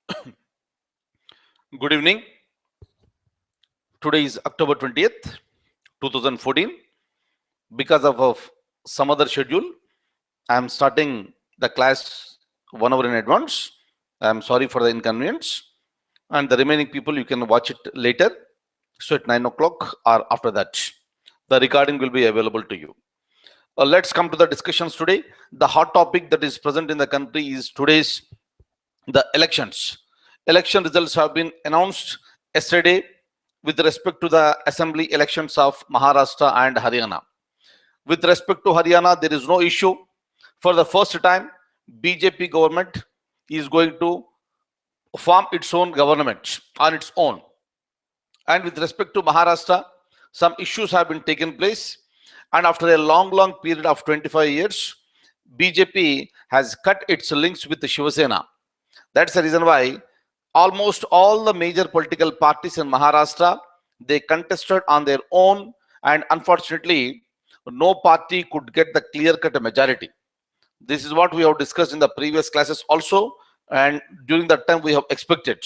Good evening. Today is October 20th, 2014. Because of some other schedule, I am starting the class 1 hour in advance. I am sorry for the inconvenience. And the remaining people, you can watch it later. So at 9 o'clock or after that, the recording will be available to you. Let's come to the discussions today. The hot topic that is present in the country is today's the elections. Election results have been announced yesterday with respect to the assembly elections of Maharashtra and Haryana. With respect to Haryana, there is no issue. For the first time, BJP government is going to form its own government on its own. And with respect to Maharashtra, some issues have been taken place. And after a long period of 25 years, BJP has cut its links with the Shiva Sena. That's the reason why almost all the major political parties in Maharashtra, they contested on their own, and unfortunately, no party could get the clear-cut majority. This is what we have discussed in the previous classes also, and during that time we have expected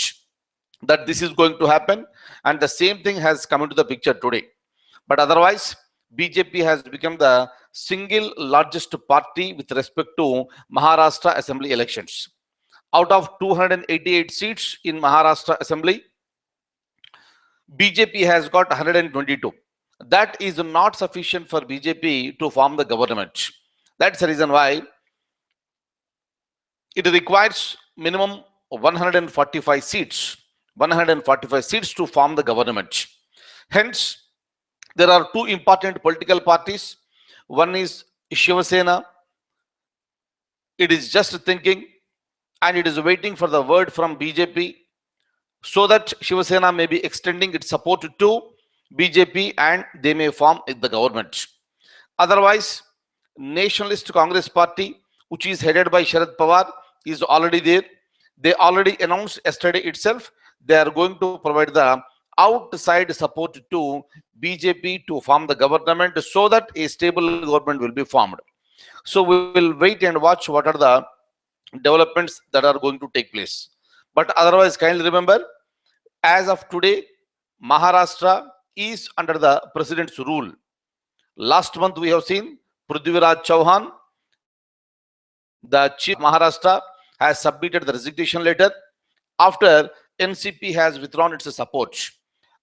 that this is going to happen, and the same thing has come into the picture today. But otherwise, BJP has become the single largest party with respect to Maharashtra assembly elections. Out of 288 seats in Maharashtra assembly, BJP has got 122. That is not sufficient for BJP to form the government. That's the reason why it requires minimum 145 seats. 145 seats to form the government. Hence, there are two important political parties. One is Shiva Sena. It is just thinking and it is waiting for the word from BJP so that Shiva Sena may be extending its support to BJP and they may form the government. Otherwise, Nationalist Congress Party, which is headed by Sharad Pawar, is already there. They already announced yesterday itself they are going to provide the outside support to BJP to form the government so that a stable government will be formed. So we will wait and watch what are the developments that are going to take place. But otherwise, kindly remember, as of today, Maharashtra is under the president's rule. Last month we have seen Prithviraj Chauhan, the chief of Maharashtra, has submitted the resignation letter after NCP has withdrawn its support.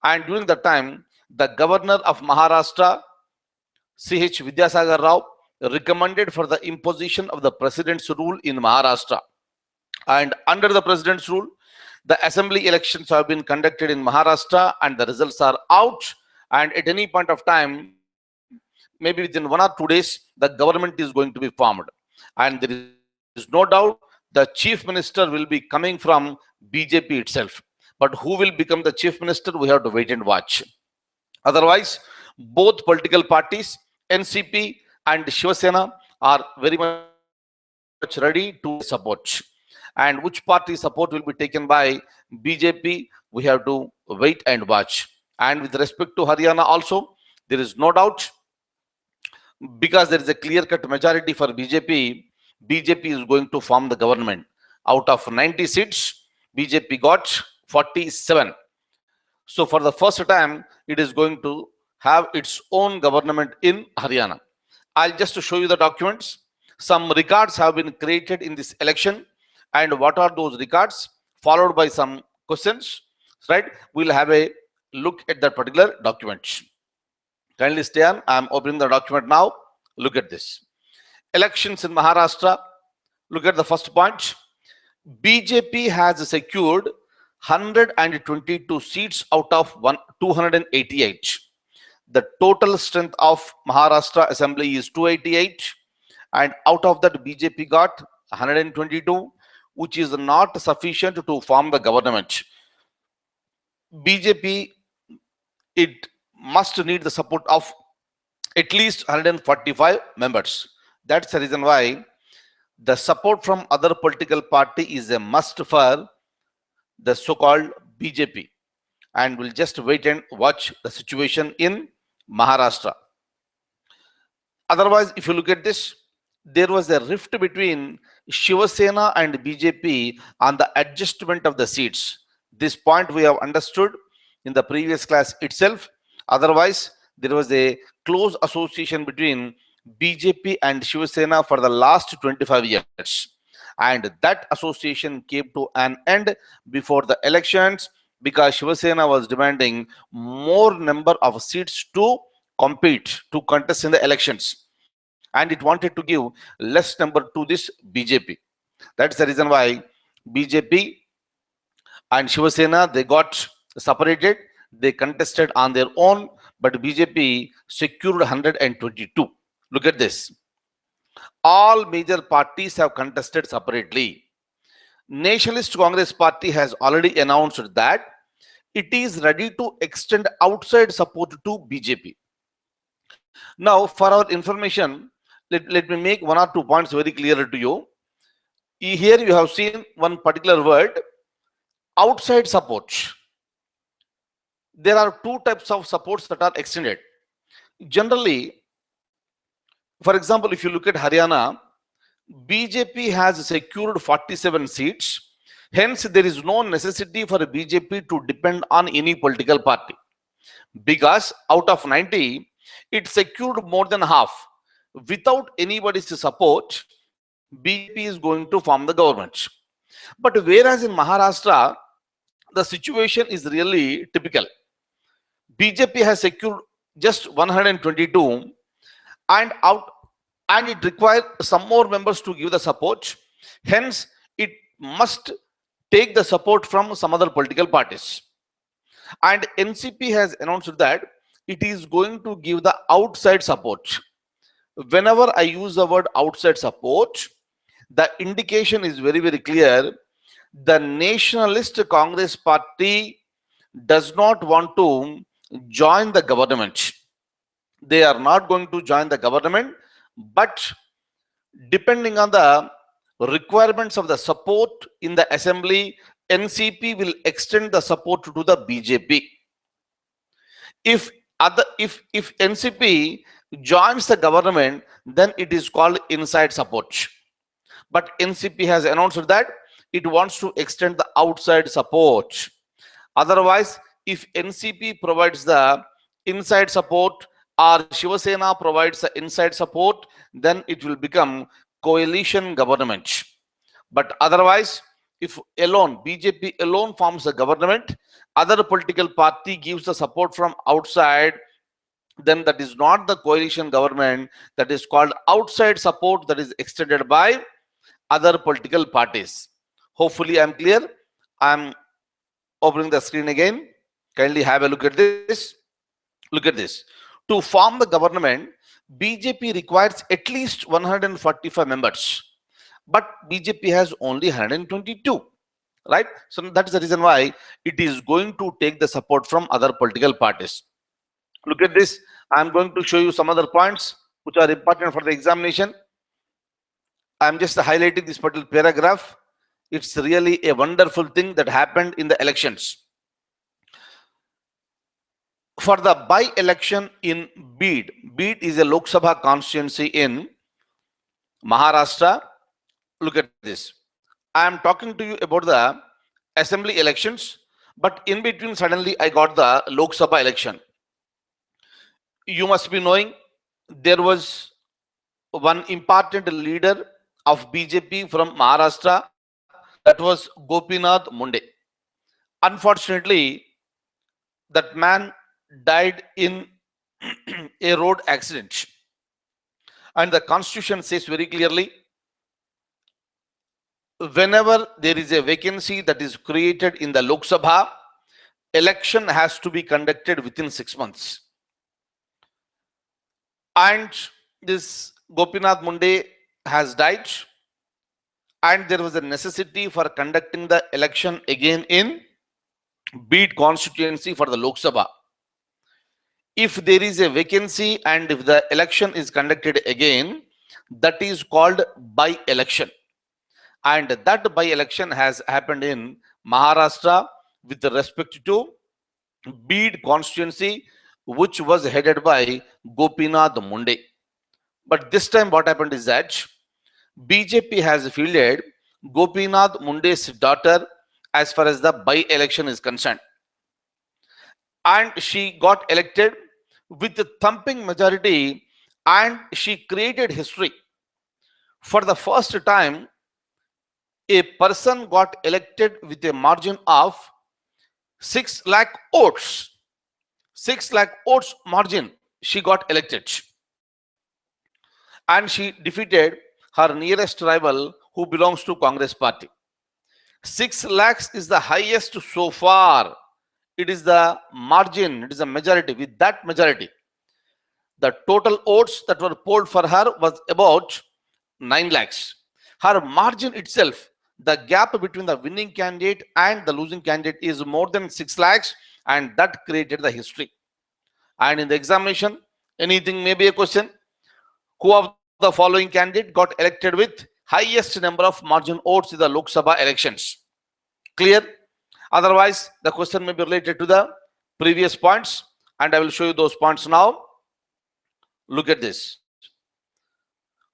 And during that time, the governor of Maharashtra, C.H. Vidyasagar Rao, recommended for the imposition of the president's rule in Maharashtra. And under the president's rule, the assembly elections have been conducted in Maharashtra and the results are out. And at any point of time, maybe within 1 or 2 days, the government is going to be formed. And there is no doubt the chief minister will be coming from BJP itself. But who will become the chief minister, we have to wait and watch. Otherwise, both political parties, NCP and Shiva Sena, are very much ready to support. And which party support will be taken by BJP, we have to wait and watch. And with respect to Haryana also, there is no doubt, because there is a clear-cut majority for BJP, BJP is going to form the government. Out of 90 seats, BJP got 47. So for the first time, it is going to have its own government in Haryana. I'll just show you the documents. Some records have been created in this election. And what are those records? Followed by some questions, right? We'll have a look at that particular document. Kindly stay on. I'm opening the document now. Look at this. Elections in Maharashtra. Look at the first point. BJP has secured 122 seats out of 288. The total strength of Maharashtra Assembly is 288. And out of that, BJP got 122, which is not sufficient to form the government. BJP, it must need the support of at least 145 members. That's the reason why the support from other political party is a must for the so-called BJP. And we'll just wait and watch the situation in Maharashtra. Otherwise, if you look at this, there was a rift between Shiva Sena and BJP on the adjustment of the seats. This point we have understood in the previous class itself. Otherwise, there was a close association between BJP and Shiva Sena for the last 25 years. And that association came to an end before the elections because Shiva Sena was demanding more number of seats to compete, to contest in the elections. And it wanted to give less number to this BJP. That's the reason why BJP and Shiva Sena, they got separated. They contested on their own, but BJP secured 122. Look at this. All major parties have contested separately. Nationalist Congress Party has already announced that it is ready to extend outside support to BJP. Now, for our information, let me make one or two points very clearer to you. Here you have seen one particular word, outside support. There are two types of supports that are extended. Generally, for example, if you look at Haryana, BJP has secured 47 seats. Hence, there is no necessity for BJP to depend on any political party. Because out of 90, it secured more than half. Without anybody's support, BJP is going to form the government. But whereas in Maharashtra, the situation is really typical. BJP has secured just 122 and it requires some more members to give the support. Hence, it must take the support from some other political parties. And NCP has announced that it is going to give the outside support. Whenever I use the word outside support, the indication is very, very clear. The Nationalist Congress Party does not want to join the government. They are not going to join the government, but depending on the requirements of the support in the assembly, NCP will extend the support to the BJP. If NCP joins the government, then it is called inside support. But NCP has announced that it wants to extend the outside support. Otherwise, if NCP provides the inside support or Shiva Sena provides the inside support, then it will become coalition government. But otherwise, if alone BJP alone forms the government, other political party gives the support from outside, then that is not the coalition government. That is called outside support, that is extended by other political parties. Hopefully I'm clear. I'm opening the screen again. Kindly have a look at this. Look at this. To form the government, BJP requires at least 145 members, but BJP has only 122, right? So that is the reason why it is going to take the support from other political parties. Look at this. I'm going to show you some other points which are important for the examination. I'm just highlighting this particular paragraph. It's really a wonderful thing that happened in the elections. For the by-election in Beed, Beed is a Lok Sabha constituency in Maharashtra. Look at this. I am talking to you about the assembly elections, but in between suddenly I got the Lok Sabha election. You must be knowing there was one important leader of BJP from Maharashtra, that was Gopinath Munde. Unfortunately, that man died in a road accident. And the constitution says very clearly, whenever there is a vacancy that is created in the Lok Sabha, election has to be conducted within 6 months. And this Gopinath Munde has died, and there was a necessity for conducting the election again in Beed constituency for the Lok Sabha. If there is a vacancy and if the election is conducted again, that is called by-election. And that by-election has happened in Maharashtra with respect to Beed constituency, which was headed by Gopinath Munde. But this time what happened is that BJP has fielded Gopinath Munde's daughter as far as the by-election is concerned. And she got elected with a thumping majority, and she created history. For the first time, a person got elected with a margin of 6 lakh votes. 6 lakh votes margin, she got elected. And she defeated her nearest rival who belongs to Congress party. 6 lakhs is the highest so far. It is the margin, it is a majority. With that majority, the total votes that were polled for her was about 9 lakhs. Her margin itself, the gap between the winning candidate and the losing candidate is more than 6 lakhs, and that created the history. And in the examination, anything may be a question. Who of the following candidate got elected with highest number of margin votes in the Lok Sabha elections? Clear? Otherwise, the question may be related to the previous points, and I will show you those points now. Look at this.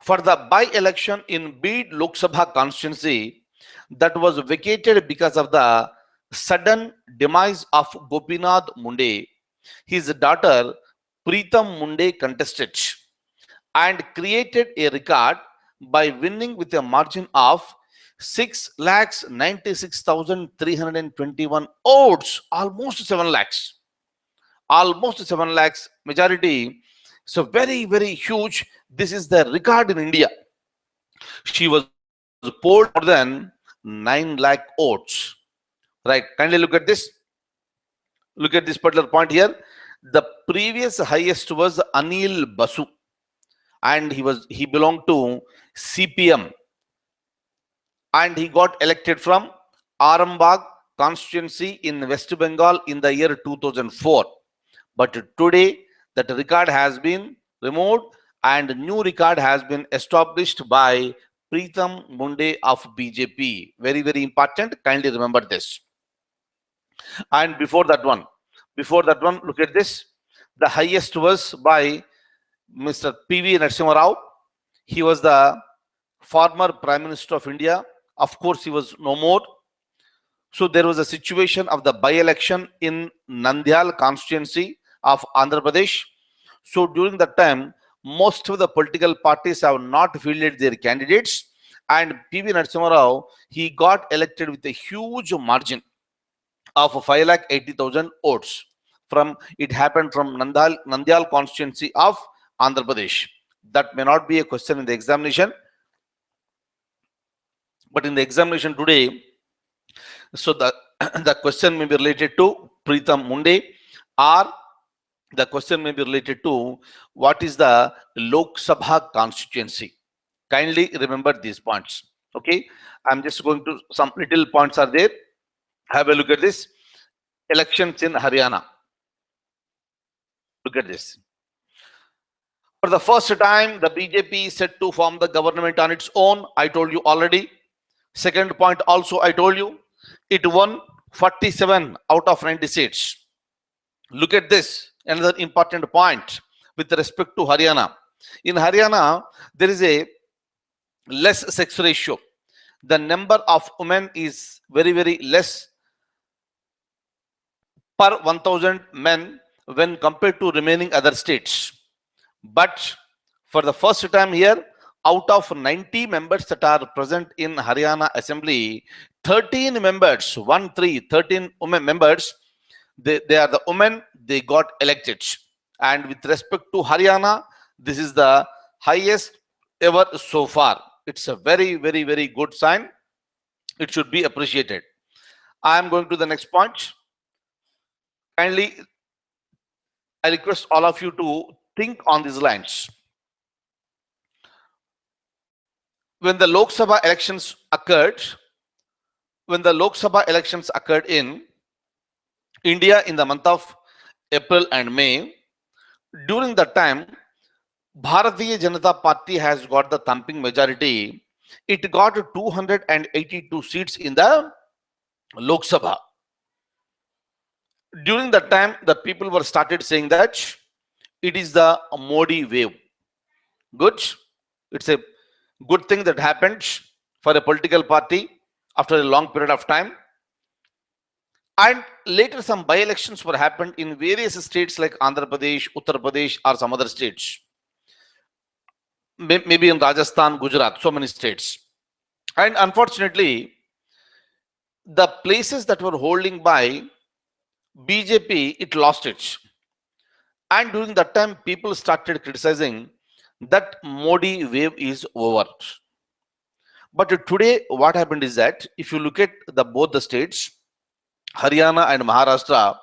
For the by-election in Bid Lok Sabha constituency that was vacated because of the sudden demise of Gopinath Munde, his daughter Preetam Munde contested and created a record by winning with a margin of 6,96,321 votes, almost 7 lakhs. Almost 7 lakhs majority. So very, very huge. This is the record in India. She was polled more than 9 lakh votes. Right. Kindly look at this. Look at this particular point here. The previous highest was Anil Basu, and he belonged to CPM, and he got elected from Arambagh constituency in West Bengal in the year 2004. But today that record has been removed and new record has been established by Preetam Munde of BJP. Very, very important. Kindly remember this. And before that one, look at this. The highest was by Mr. P.V. Narasimha Rao. He was the former Prime Minister of India. Of course, he was no more. So there was a situation of the by-election in Nandyal constituency of Andhra Pradesh. So during that time, most of the political parties have not fielded their candidates, and P.V. Narasimha Rao, he got elected with a huge margin of 5,80,000 votes. It happened from Nandyal constituency of Andhra Pradesh. That may not be a question in the examination, but in the examination today, so the question may be related to Preetam Munde, or the question may be related to what is the Lok Sabha constituency. Kindly remember these points. Okay, I'm just going to some little points are there. Have a look at this. Elections in Haryana. Look at this. For the first time, the BJP is set to form the government on its own. I told you already. Second point also I told you. It won 47 out of 90 seats. Look at this. Another important point with respect to Haryana. In Haryana, there is a less sex ratio. The number of women is very, very less per 1,000 men when compared to remaining other states. But for the first time here, out of 90 members that are present in Haryana Assembly, 13 members, 13 women members, they are the women, they got elected. And with respect to Haryana, this is the highest ever so far. It's a very, very, very good sign. It should be appreciated. I am going to the next point. Kindly, I request all of you to think on these lines. When the Lok Sabha elections occurred, in India in the month of April and May, during that time, Bharatiya Janata Party has got the thumping majority. It got 282 seats in the Lok Sabha. During that time, the people were started saying that it is the Modi wave. Good. It's a Good thing that happened for a political party after a long period of time. And later some by-elections were happened in various states like Andhra Pradesh, Uttar Pradesh, or some other states. Maybe in Rajasthan, Gujarat, so many states. And unfortunately, the places that were holding by BJP, it lost it. And during that time, people started criticizing that Modi wave is over. But today, what happened is that if you look at both the states, Haryana and Maharashtra,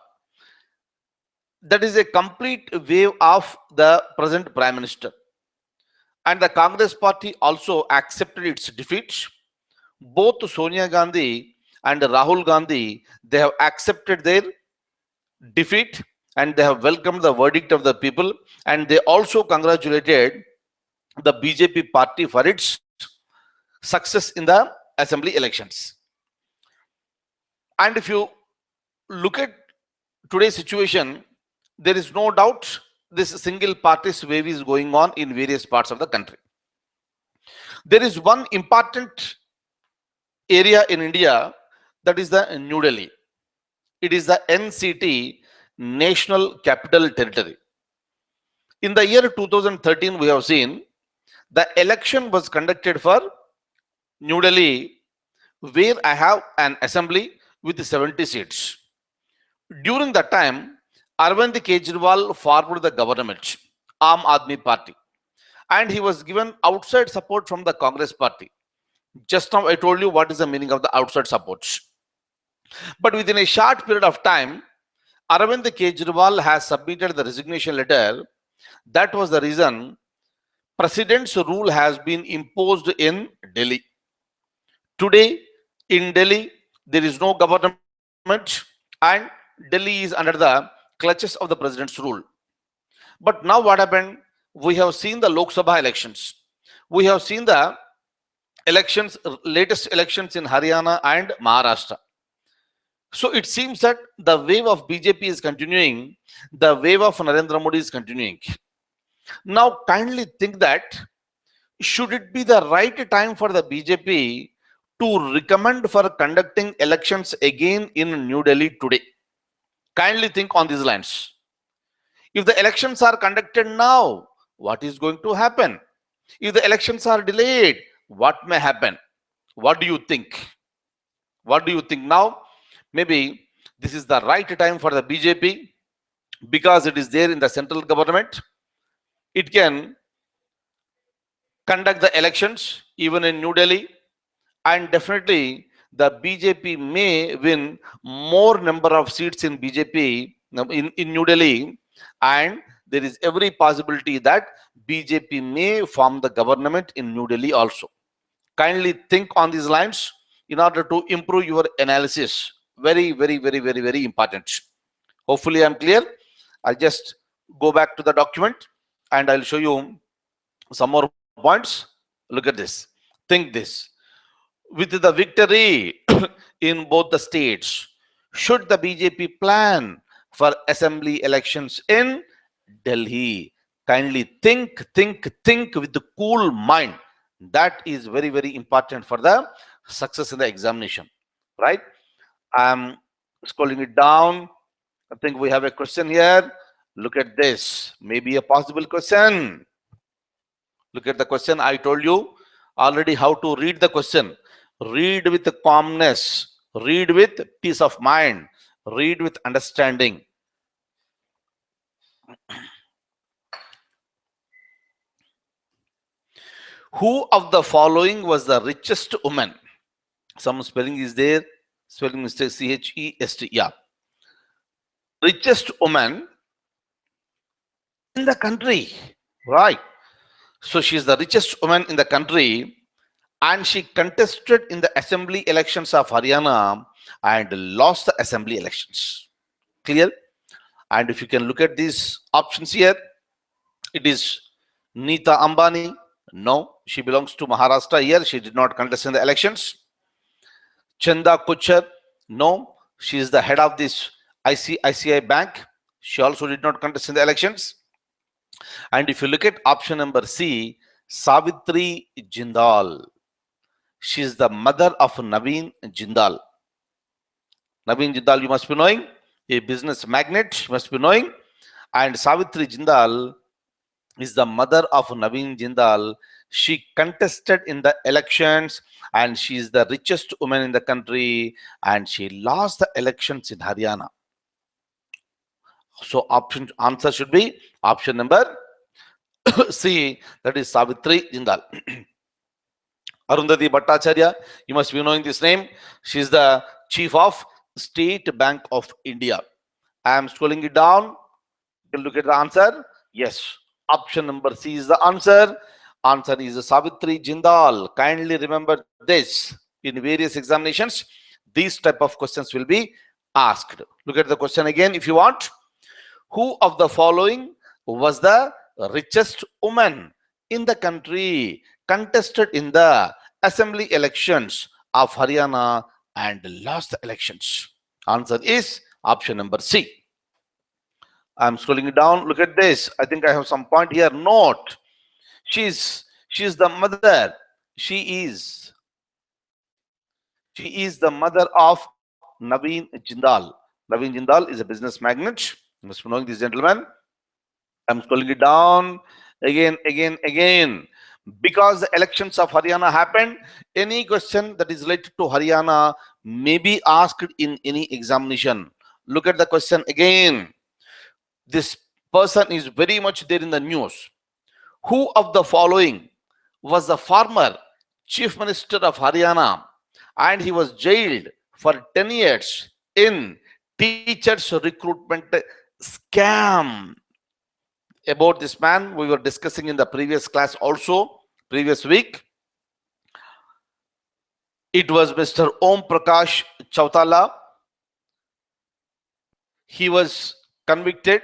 that is a complete wave of the present Prime Minister. And the Congress party also accepted its defeat. Both Sonia Gandhi and Rahul Gandhi, they have accepted their defeat and they have welcomed the verdict of the people, and they also congratulated the BJP party for its success in the assembly elections. And if you look at today's situation, there is no doubt this single party's wave is going on in various parts of the country. There is one important area in India, that is the New Delhi. It is the NCT, National Capital Territory. In the year 2013, we have seen the election was conducted for New Delhi, where I have an assembly with 70 seats. During that time, Arvind Kejriwal formed the government, Aam Aadmi Party, and he was given outside support from the Congress party. Just now I told you what is the meaning of the outside support. But within a short period of time, Arvind Kejriwal has submitted the resignation letter. That was the reason President's rule has been imposed in Delhi. Today, in Delhi, there is no government and Delhi is under the clutches of the President's rule. But now what happened? We have seen the Lok Sabha elections. We have seen the elections, latest elections in Haryana and Maharashtra. So it seems that the wave of BJP is continuing, the wave of Narendra Modi is continuing. Now kindly think that, should it be the right time for the BJP to recommend for conducting elections again in New Delhi today? Kindly think on these lines. If the elections are conducted now, what is going to happen? If the elections are delayed, what may happen? What do you think? What do you think now? Maybe this is the right time for the BJP because it is there in the central government. It can conduct the elections even in New Delhi, and definitely the BJP may win more number of seats in BJP in New Delhi, and there is every possibility that BJP may form the government in New Delhi also. Kindly think on these lines in order to improve your analysis. Very important. Hopefully I'm clear. I'll just go back to the document and I'll show you some more points. Look at this. Think this. With the victory in both the states, should the BJP plan for assembly elections in Delhi? Kindly think with the cool mind. That is very important for the success in the examination, right? I'm scrolling it down. I think we have a question here. Look at this. Maybe a possible question. Look at the question. I told you already how to read the question. Read with calmness. Read with peace of mind. Read with understanding. Who of the following was the richest woman? Some spelling is there. Spelling mistake, C-H-E-S-T. Yeah. Richest woman in the country. Right. So she is the richest woman in the country, and she contested in the assembly elections of Haryana and lost the assembly elections. Clear? And if you can look at these options here, it is Neeta Ambani. No, she belongs to Maharashtra here. She did not contest in the elections. Chanda Kochhar. No, she is the head of this ICICI Bank. She also did not contest in the elections. And if you look at option number C, Savitri Jindal. She is the mother of Naveen Jindal. Naveen Jindal, you must be knowing, a business magnate, you must be knowing. And Savitri Jindal is the mother of Naveen Jindal. She contested in the elections and she is the richest woman in the country and she lost the elections in Haryana. So answer should be option number C, that is Savitri Jindal. Arundhati Bhattacharya, you must be knowing this name. She is the chief of State Bank of India. I am scrolling it down. You can look at the answer. Yes, option number C is the answer. Answer is Savitri Jindal. Kindly remember this. In various examinations, these type of questions will be asked. Look at the question again if you want. Who of the following was the richest woman in the country contested in the assembly elections of Haryana and lost the elections? Answer is option number C. I'm scrolling it down. Look at this. I think I have some point here. Note. She's the mother. She is the mother of Naveen Jindal. Naveen Jindal is a business magnate. You must be knowing this gentleman. I'm scrolling it down again. Because the elections of Haryana happened, any question that is related to Haryana may be asked in any examination. Look at the question again. This person is very much there in the news. Who of the following was the former chief minister of Haryana and he was jailed for 10 years in teachers recruitment scam? About this man we were discussing in the previous class also, previous week. It was Mr. Om Prakash Chautala. He was convicted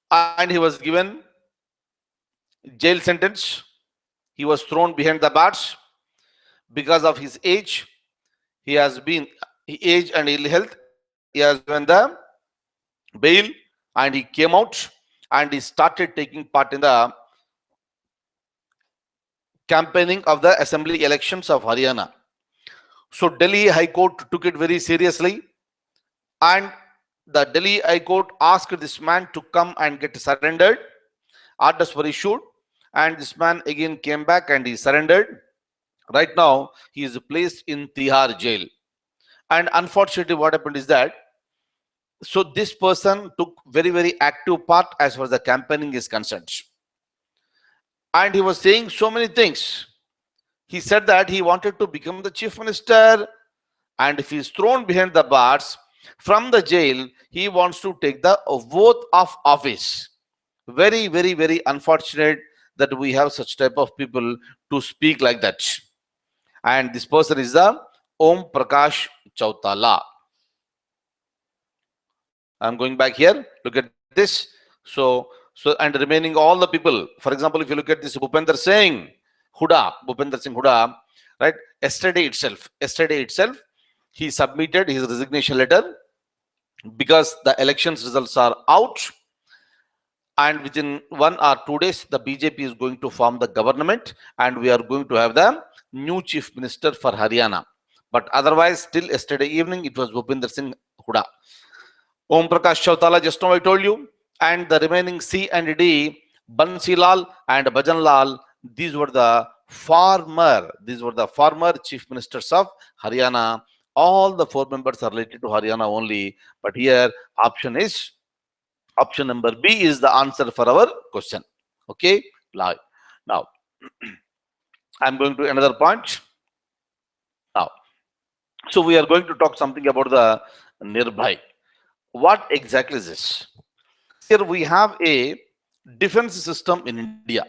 and he was given jail sentence. He was thrown behind the bars because of his age. He has been age and ill health. He has given the bail and he came out and he started taking part in the campaigning of the assembly elections of Haryana. So Delhi High Court took it very seriously and the Delhi High Court asked this man to come and get surrendered. Orders were issued and this man again came back and he surrendered. Right now he is placed in Tihar jail. And unfortunately what happened is that, so this person took very active part as far as the campaigning is concerned. And he was saying so many things. He said that he wanted to become the chief minister and if he is thrown behind the bars from the jail, he wants to take the oath of office. Very unfortunate that we have such type of people to speak like that. And this person is the Om Prakash Chautala. I'm going back here. Look at this. So and remaining all the people. For example, if you look at this Bhupender Singh Hooda, right? Yesterday itself, he submitted his resignation letter because the elections results are out. And within 1 or 2 days, the BJP is going to form the government and we are going to have the new chief minister for Haryana. But otherwise, till yesterday evening, it was Bhupender Singh Hooda. Om Prakash Chautala, just now I told you. And the remaining C and D, Bansilal and Bhajanlal, these were the former chief ministers of Haryana. All the 4 members are related to Haryana only. But here, option number B is the answer for our question. Okay, now I'm going to another point. Now, so we are going to talk something about the Nirbhay. What exactly is this? Here we have a defense system in India.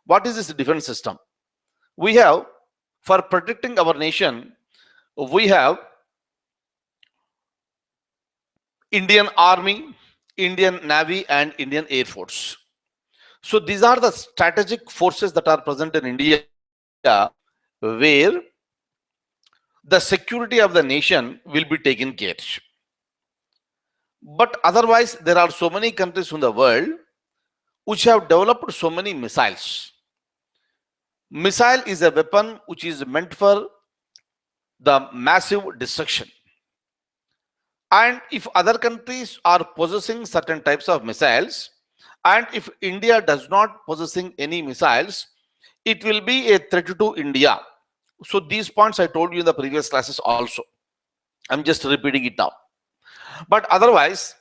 What is this defense system? We have, for protecting our nation, we have Indian Army, Indian Navy and Indian Air Force. So these are the strategic forces that are present in India where the security of the nation will be taken care. But otherwise, there are so many countries in the world which have developed so many missiles. Missile is a weapon which is meant for the massive destruction. And if other countries are possessing certain types of missiles, and if India does not possessing any missiles, it will be a threat to India. So these points I told you in the previous classes also. I'm just repeating it now. But otherwise,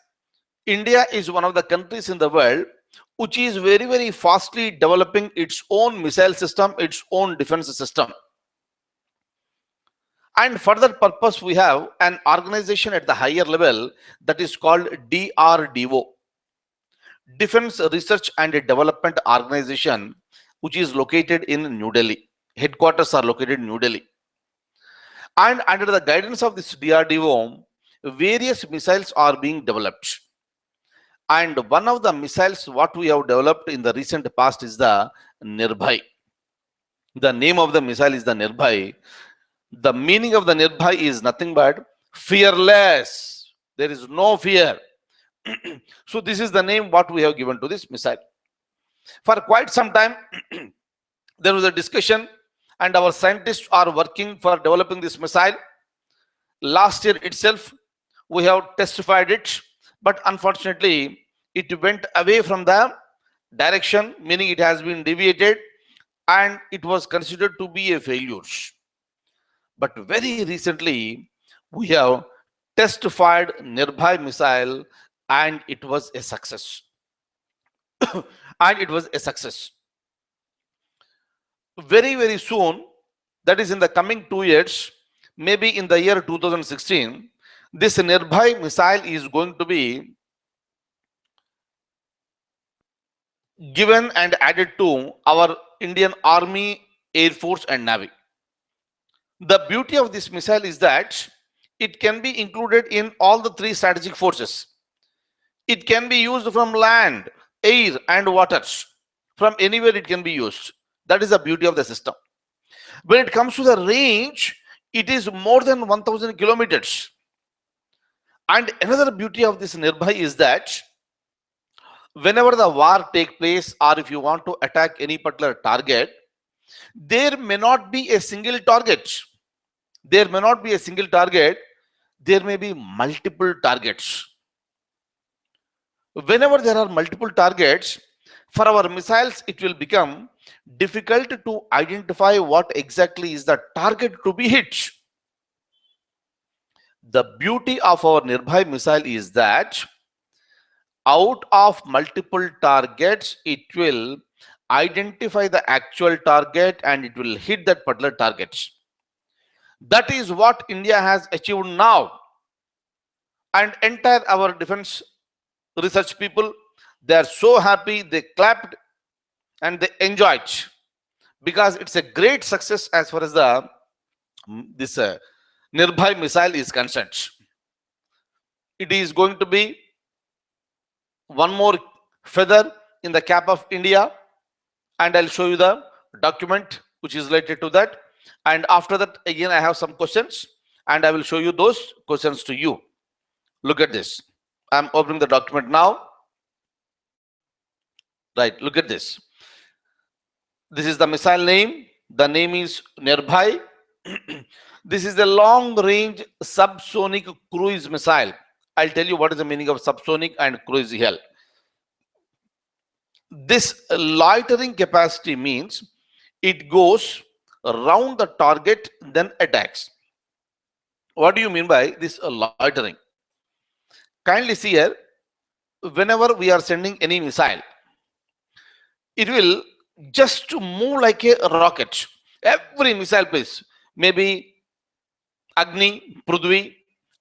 India is one of the countries in the world which is very, very fastly developing its own missile system, its own defense system. And for that purpose, we have an organization at the higher level that is called DRDO, Defense Research and Development Organization, which is located in New Delhi. Headquarters are located in New Delhi. And under the guidance of this DRDO, various missiles are being developed. And one of the missiles what we have developed in the recent past is the Nirbhay. The name of the missile is the Nirbhay. The meaning of the Nirbhay is nothing but fearless. There is no fear. So this is the name what we have given to this missile. For quite some time, there was a discussion and our scientists are working for developing this missile. Last year itself, we have testified it, but unfortunately, it went away from the direction, meaning it has been deviated and it was considered to be a failure. But very recently, we have testified Nirbhay missile and it was a success. And it was a success. Very, very soon, that is in the coming 2 years, maybe in the year 2016, this Nirbhay missile is going to be given and added to our Indian Army, Air Force and Navy. The beauty of this missile is that it can be included in all the three strategic forces. It can be used from land, air and waters. From anywhere it can be used. That is the beauty of the system. When it comes to the range, it is more than 1000 kilometers. And another beauty of this Nirbhay is that whenever the war takes place or if you want to attack any particular target, there may not be a single target. There may not be a single target. There may be multiple targets. Whenever there are multiple targets, for our missiles, it will become difficult to identify what exactly is the target to be hit. The beauty of our Nirbhay missile is that out of multiple targets, it will identify the actual target and it will hit that particular target. That is what India has achieved now. And entire our defense research people, they are so happy, they clapped and they enjoyed because it's a great success as far as the this Nirbhay missile is concerned. It is going to be one more feather in the cap of India, and I'll show you the document which is related to that. And after that, again, I have some questions and I will show you those questions to you. Look at this. I'm opening the document now. Right, look at this. This is the missile name. The name is Nirbhay. This is a long-range subsonic cruise missile. I'll tell you what is the meaning of subsonic and cruise here. This loitering capacity means it goes around the target, then attacks. What do you mean by this loitering? Kindly see here, whenever we are sending any missile, it will just move like a rocket. Every missile, please, maybe Agni, Prithvi,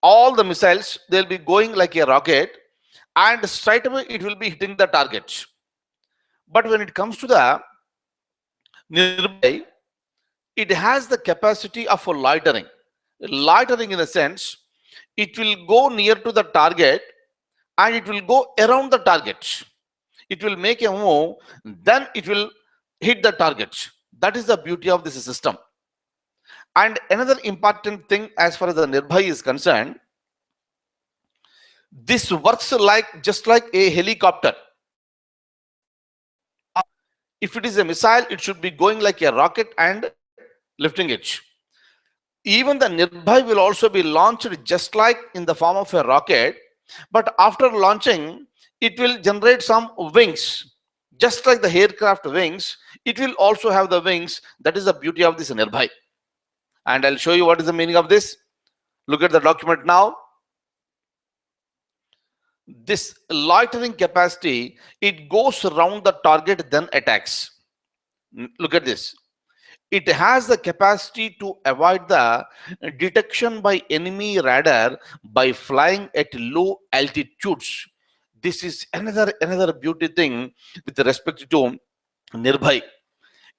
all the missiles, they'll be going like a rocket and straight away it will be hitting the target. But when it comes to the Nirbhay, it has the capacity of loitering. Loitering in a sense, it will go near to the target and it will go around the target. It will make a move, then it will hit the target. That is the beauty of this system. And another important thing as far as the Nirbhay is concerned, this works like just like a helicopter. If it is a missile, it should be going like a rocket and lifting it. Even the Nirbhay will also be launched just like in the form of a rocket, but after launching, it will generate some wings. Just like the aircraft wings, it will also have the wings. That is the beauty of this Nirbhay. And I'll show you what is the meaning of this. Look at the document now. This loitering capacity, it goes around the target, then attacks. Look at this. It has the capacity to avoid the detection by enemy radar by flying at low altitudes. This is another beauty thing with respect to Nirbhay.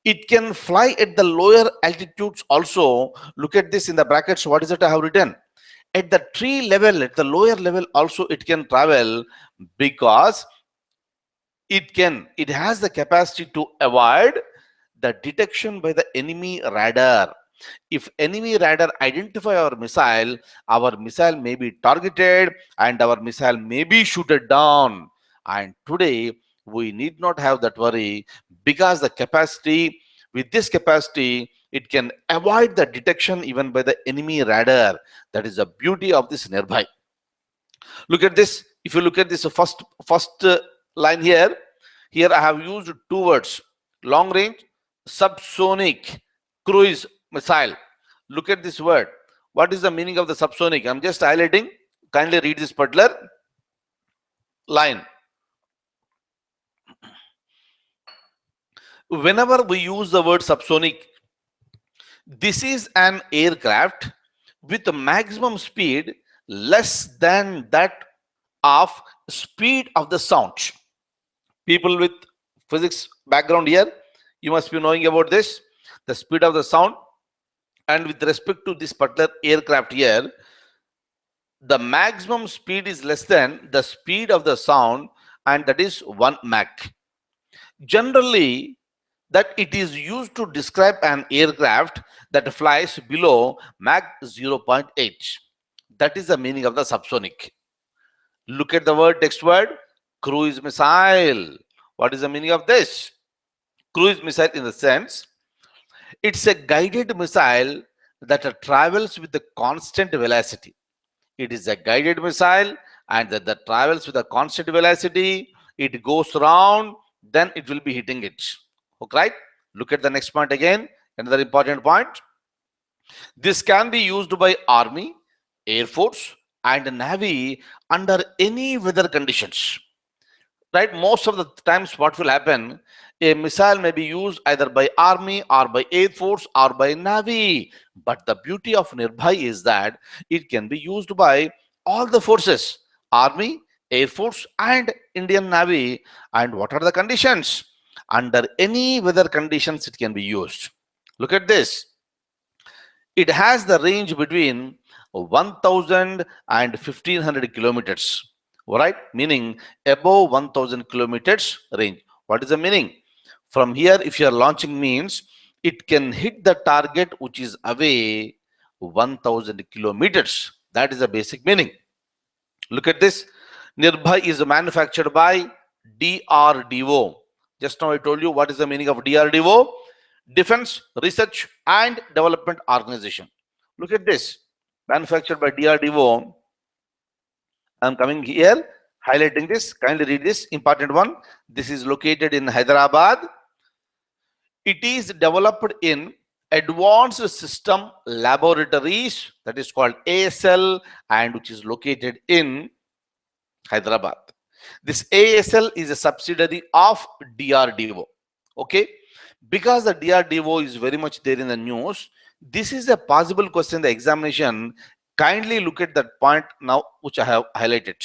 It can fly at the lower altitudes also. Look at this in the brackets. What is it I have written? At the tree level, at the lower level also it can travel, because it has the capacity to avoid the detection by the enemy radar. If enemy radar identify our missile may be targeted and our missile may be shooted down. And today we need not have that worry, because the capacity, with this capacity, it can avoid the detection even by the enemy radar. That is the beauty of this Nirbhay. Look at this. If you look at this first line here I have used two words: long range subsonic cruise missile. Look at this word. What is the meaning of the subsonic? I'm just highlighting. Kindly read this particular line. Whenever we use the word subsonic, this is an aircraft with a maximum speed less than that of speed of the sound. People with physics background here, you must be knowing about this, the speed of the sound. And with respect to this particular aircraft here, the maximum speed is less than the speed of the sound, and that is 1 Mach. Generally, that it is used to describe an aircraft that flies below Mach 0.8. That is the meaning of the subsonic. Look at the word, text word, cruise missile. What is the meaning of this? Cruise missile, in the sense, it's a guided missile that travels with a constant velocity. It is a guided missile and that travels with a constant velocity. It goes around, then it will be hitting it. Okay, right? Look at the next point again, another important point. This can be used by Army, Air Force and Navy under any weather conditions. Right? Most of the times what will happen, a missile may be used either by Army or by Air Force or by Navy. But the beauty of Nirbhay is that it can be used by all the forces, Army, Air Force and Indian Navy. And what are the conditions? Under any weather conditions it can be used. Look at this. It has the range between 1000 and 1500 kilometers. Right? Meaning above 1000 kilometers range. What is the meaning? From here, if you are launching, means it can hit the target which is away 1000 kilometers. That is the basic meaning. Look at this. Nirbhay is manufactured by DRDO. Just now I told you what is the meaning of DRDO. Defense Research and Development Organization. Look at this. Manufactured by DRDO. I'm coming here, highlighting this. Kindly read this important one. This is located in Hyderabad. It is developed in Advanced System Laboratories, that is called ASL, and which is located in Hyderabad. This ASL is a subsidiary of DRDO. Okay, because the DRDO is very much there in the news, this is a possible question in the examination. Kindly look at that point now, which I have highlighted.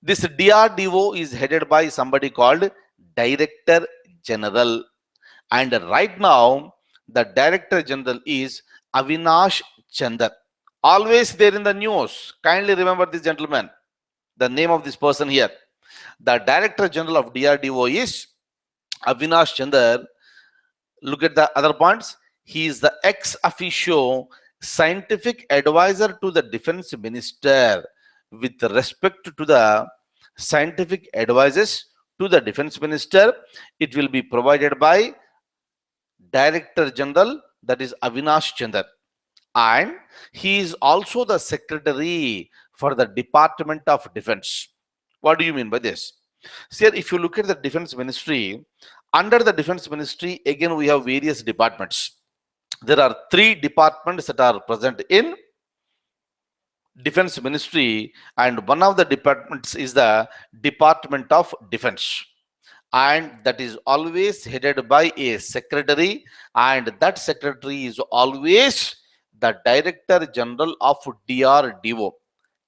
This DRDO is headed by somebody called Director General, and right now the Director General is Avinash Chandar. Always there in the news. Kindly remember this gentleman, the name of this person here. The Director General of DRDO is Avinash Chandar. Look at the other points. He is the ex officio scientific advisor to the Defense Minister with respect to the scientific advices to the defense minister, it will be provided by Director General, that is Avinash Chandra, and he is also the secretary for the Department of Defense. What do you mean by this? Sir, if you look at the defense ministry, under the defense ministry, again we have various departments. There are 3 departments that are present in defense ministry, and one of the departments is the Department of Defense, and that is always headed by a secretary, and that secretary is always the Director General of DRDO.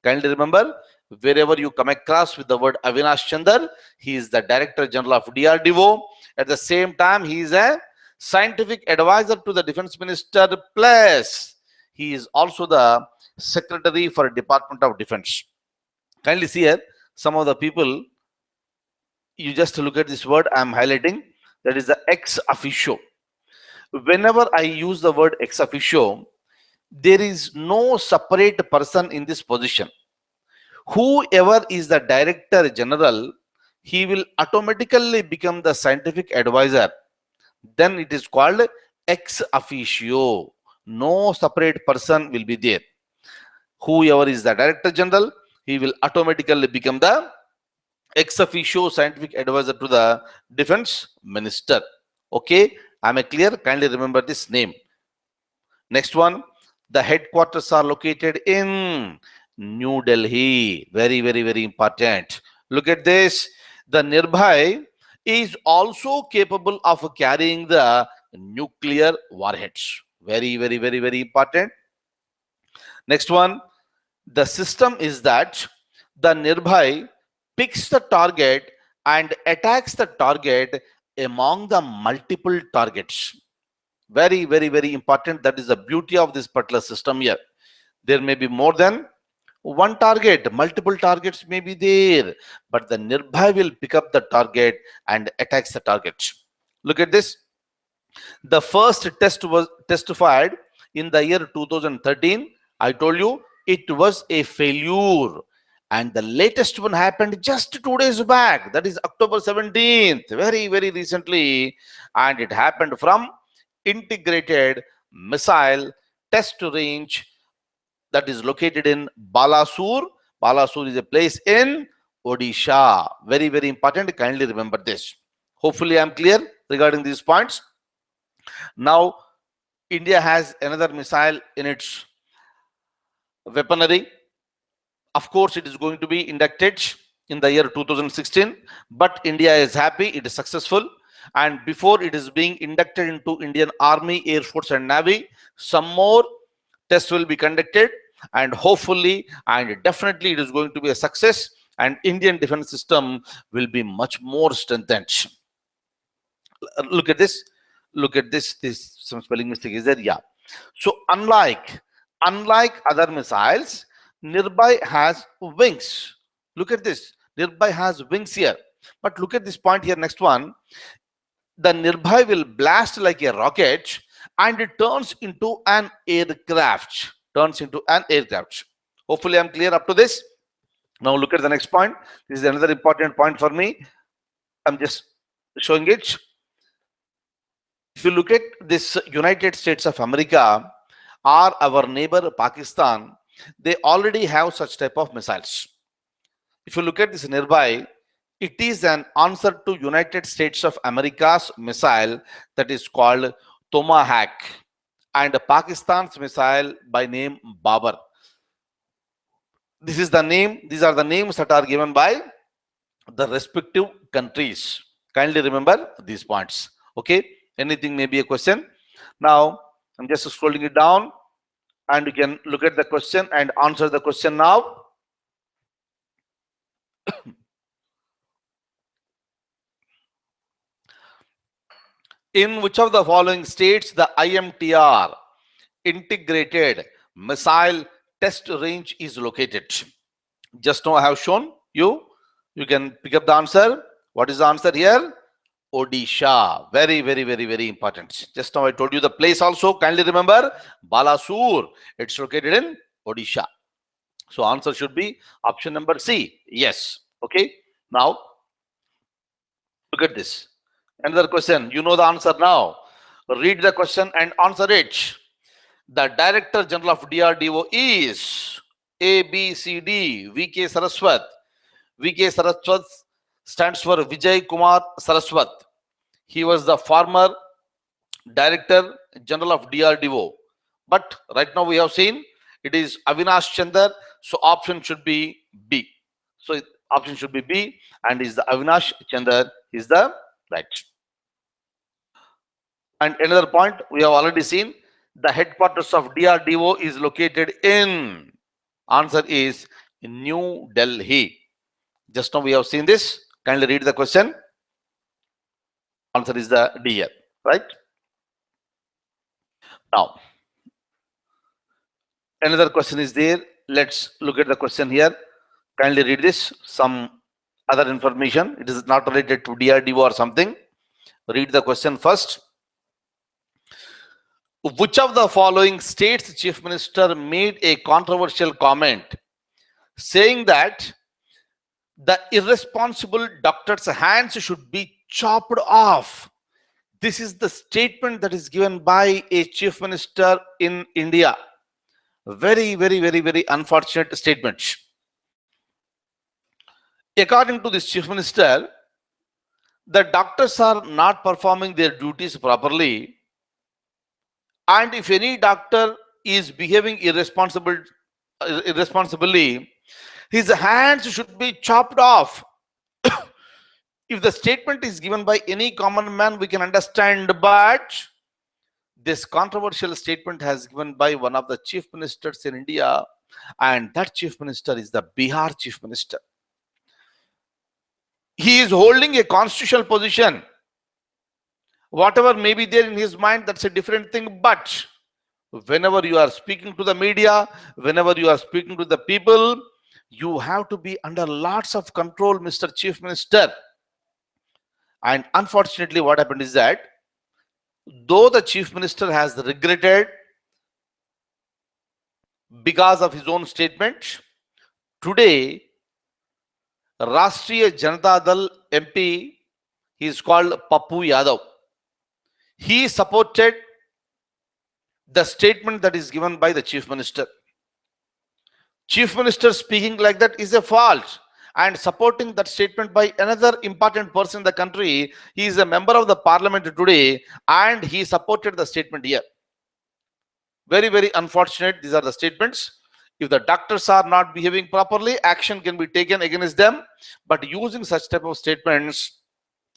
Kindly remember, wherever you come across with the word Avinash Chandra, he is the Director General of DRDO. At the same time, he is a scientific advisor to the Defense Minister, plus he is also the Secretary for Department of Defense. Kindly see here, some of the people, you just look at this word I am highlighting, that is the ex officio. Whenever I use the word ex officio, there is no separate person in this position. Whoever is the Director General, he will automatically become the scientific advisor. Then it is called ex officio. No separate person will be there. Whoever is the Director General, he will automatically become the ex officio scientific advisor to the defense minister. Okay, am I clear? Kindly remember this name. Next one, the headquarters are located in New Delhi. Very, very, very important. Look at this. The Nirbhay is also capable of carrying the nuclear warheads. Very, very, very, very important. Next one, the system is that the Nirbhay picks the target and attacks the target among the multiple targets. Very, very, very important. That is the beauty of this particular system here. There may be more than one target, multiple targets may be there, but the Nirbhay will pick up the target and attacks the target. Look at this. The first test was testified in the year 2013. I told you it was a failure. And the latest one happened just 2 days back. That is October 17th, very, very recently. And it happened from Integrated Missile Test Range that is located in Balasur. Balasur is a place in Odisha. Very, very important. Kindly remember this. Hopefully, I am clear regarding these points. Now, India has another missile in its weaponry. Of course, it is going to be inducted in the year 2016, but India is happy, it is successful. And before it is being inducted into Indian Army, Air Force and Navy, some more tests will be conducted, and hopefully and definitely it is going to be a success, and Indian defense system will be much more strengthened. Look at this. Look at this. This some spelling mistake is there. Yeah. So unlike other missiles, Nirbhay has wings. Look at this. Nirbhay has wings here. But look at this point here. Next one. The Nirbhay will blast like a rocket, and it turns into an aircraft. Hopefully, I'm clear up to this. Now look at the next point. This is another important point for me. I'm just showing it. If you look at this United States of America or our neighbor Pakistan, they already have such type of missiles. If you look at this Nirbhay, it is an answer to United States of America's missile that is called Tomahawk, and Pakistan's missile by name Babar. This is the name. These are the names that are given by the respective countries. Kindly remember these points. Okay. Anything may be a question. Now I'm just scrolling it down, and you can look at the question and answer the question now. In which of the following states the IMTR, Integrated Missile Test Range, is located? Just now I have shown you. You can pick up the answer. What is the answer here? Odisha. Very, very, very, very important. Just now I told you the place also. Kindly remember Balasur. It's located in Odisha. So answer should be option number C. Yes. Okay. Now Look at this. Another question. You know the answer now. Read the question and answer it. The Director General of DRDO is A, B, C, D, V.K. Saraswat. V.K. Saraswat stands for Vijay Kumar Saraswat. He was the former Director General of DRDO. But right now we have seen it is Avinash Chandar. So option should be B. So option should be B, and is the Avinash Chandar is the right. And another point we have already seen, the headquarters of DRDO is located in, answer is New Delhi. Just now we have seen this. Kindly read the question. Answer is the D here, right? Now, another question is there. Let's look at the question here. Kindly read this. Some other information. It is not related to DRDO or something. Read the question first. Which of the following states chief minister made a controversial comment saying that the irresponsible doctor's hands should be chopped off? This is the statement that is given by a chief minister in India. Very, very, very, very unfortunate statement. According to this chief minister, the doctors are not performing their duties properly, and if any doctor is behaving irresponsibly, his hands should be chopped off. If the statement is given by any common man, we can understand, but this controversial statement has given by one of the chief ministers in India, and that chief minister is the Bihar chief minister. He is holding a constitutional position. Whatever may be there in his mind, that's a different thing. But whenever you are speaking to the media, whenever you are speaking to the people, you have to be under lots of control, Mr. Chief Minister. And unfortunately, what happened is that though the Chief Minister has regretted because of his own statement, today Rashtriya Janata Dal MP, he is called Pappu Yadav. He supported the statement that is given by the Chief Minister. Chief Minister speaking like that is a fault, and supporting that statement by another important person in the country. He is a member of the parliament today, and he supported the statement here. Very, very unfortunate. These are the statements. If the doctors are not behaving properly, action can be taken against them. But using such type of statements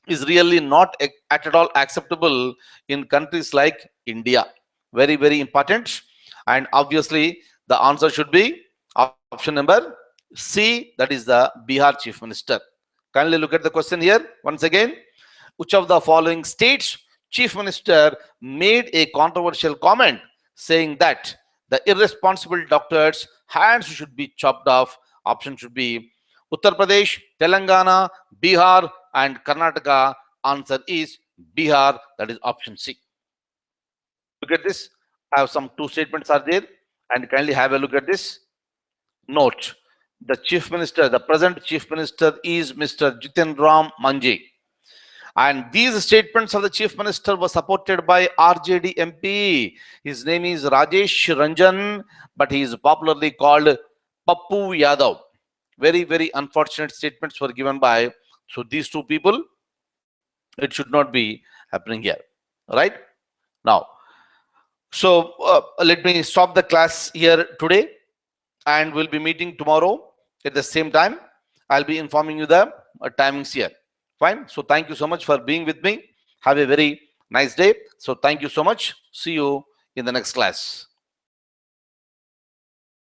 is really not at all acceptable in countries like India. Very, very important. And obviously, the answer should be option number C, that is the Bihar Chief Minister. Kindly look at the question here once again. Which of the following states Chief Minister made a controversial comment saying that the irresponsible doctors' hands should be chopped off? Option should be Uttar Pradesh, Telangana, Bihar, and Karnataka. Answer is Bihar, that is option C. Look at this. I have some two statements are there, and kindly have a look at this. Note, the Chief Minister, the present Chief Minister is Mr. Jiten Ram Manji. And these statements of the Chief Minister were supported by RJD MP. His name is Rajesh Ranjan, but he is popularly called Pappu Yadav. Very, very unfortunate statements were given by these two people. It should not be happening here, right? Now, so let me stop the class here today, and we'll be meeting tomorrow at the same time. I'll be informing you the timings here. Fine. So thank you so much for being with me. Have a very nice day. So thank you so much. See you in the next class.